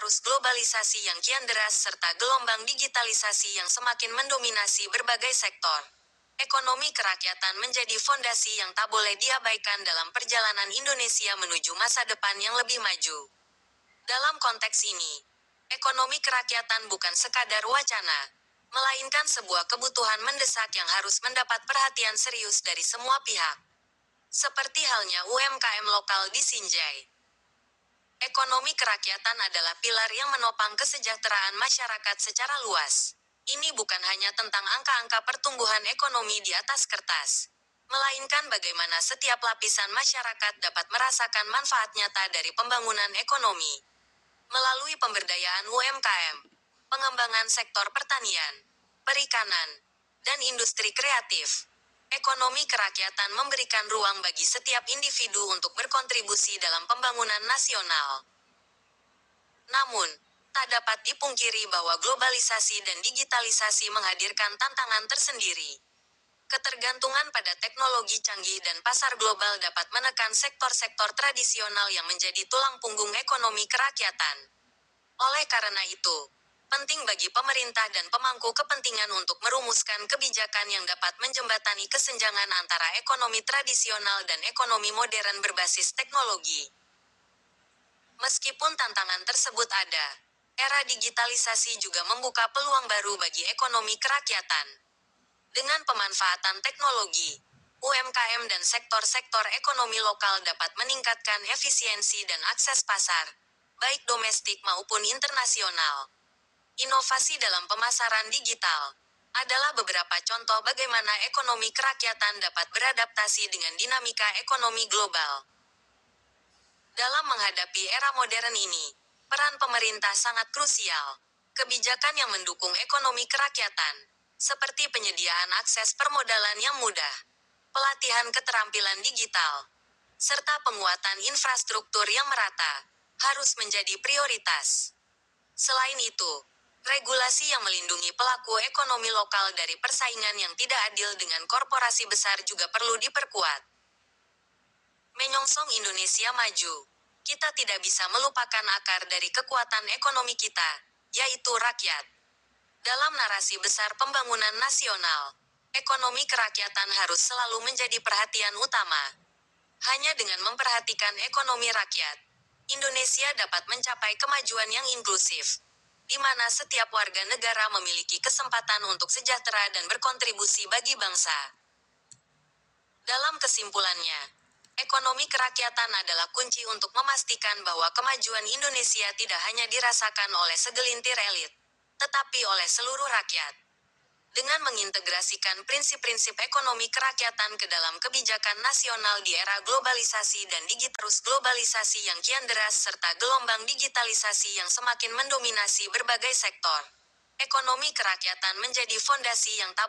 arus globalisasi yang kian deras serta gelombang digitalisasi yang semakin mendominasi berbagai sektor. Ekonomi kerakyatan menjadi fondasi yang tak boleh diabaikan dalam perjalanan Indonesia menuju masa depan yang lebih maju. Dalam konteks ini, ekonomi kerakyatan bukan sekadar wacana, melainkan sebuah kebutuhan mendesak yang harus mendapat perhatian serius dari semua pihak. Seperti halnya UMKM lokal di Sinjai. Ekonomi kerakyatan adalah pilar yang menopang kesejahteraan masyarakat secara luas. Ini bukan hanya tentang angka-angka pertumbuhan ekonomi di atas kertas, melainkan bagaimana setiap lapisan masyarakat dapat merasakan manfaat nyata dari pembangunan ekonomi. Melalui pemberdayaan UMKM, pengembangan sektor pertanian, perikanan, dan industri kreatif, ekonomi kerakyatan memberikan ruang bagi setiap individu untuk berkontribusi dalam pembangunan nasional. Namun, tak dapat dipungkiri bahwa globalisasi dan digitalisasi menghadirkan tantangan tersendiri. Ketergantungan pada teknologi canggih dan pasar global dapat menekan sektor-sektor tradisional yang menjadi tulang punggung ekonomi kerakyatan. Oleh karena itu, penting bagi pemerintah dan pemangku kepentingan untuk merumuskan kebijakan yang dapat menjembatani kesenjangan antara ekonomi tradisional dan ekonomi modern berbasis teknologi. Meskipun tantangan tersebut ada, era digitalisasi juga membuka peluang baru bagi ekonomi kerakyatan. Dengan pemanfaatan teknologi, UMKM dan sektor-sektor ekonomi lokal dapat meningkatkan efisiensi dan akses pasar, baik domestik maupun internasional. Inovasi dalam pemasaran digital adalah beberapa contoh bagaimana ekonomi kerakyatan dapat beradaptasi dengan dinamika ekonomi global. Dalam menghadapi era modern ini, peran pemerintah sangat krusial. Kebijakan yang mendukung ekonomi kerakyatan, seperti penyediaan akses permodalan yang mudah, pelatihan keterampilan digital, serta penguatan infrastruktur yang merata, harus menjadi prioritas. Selain itu, regulasi yang melindungi pelaku ekonomi lokal dari persaingan yang tidak adil dengan korporasi besar juga perlu diperkuat. Menyongsong Indonesia maju, kita tidak bisa melupakan akar dari kekuatan ekonomi kita, yaitu rakyat. Dalam narasi besar pembangunan nasional, ekonomi kerakyatan harus selalu menjadi perhatian utama. Hanya dengan memperhatikan ekonomi rakyat, Indonesia dapat mencapai kemajuan yang inklusif, di mana setiap warga negara memiliki kesempatan untuk sejahtera dan berkontribusi bagi bangsa. Dalam kesimpulannya, ekonomi kerakyatan adalah kunci untuk memastikan bahwa kemajuan Indonesia tidak hanya dirasakan oleh segelintir elit, tetapi oleh seluruh rakyat. Dengan mengintegrasikan prinsip-prinsip ekonomi kerakyatan ke dalam kebijakan nasional di era globalisasi dan terus globalisasi yang kian deras serta gelombang digitalisasi yang semakin mendominasi berbagai sektor, ekonomi kerakyatan menjadi fondasi yang tak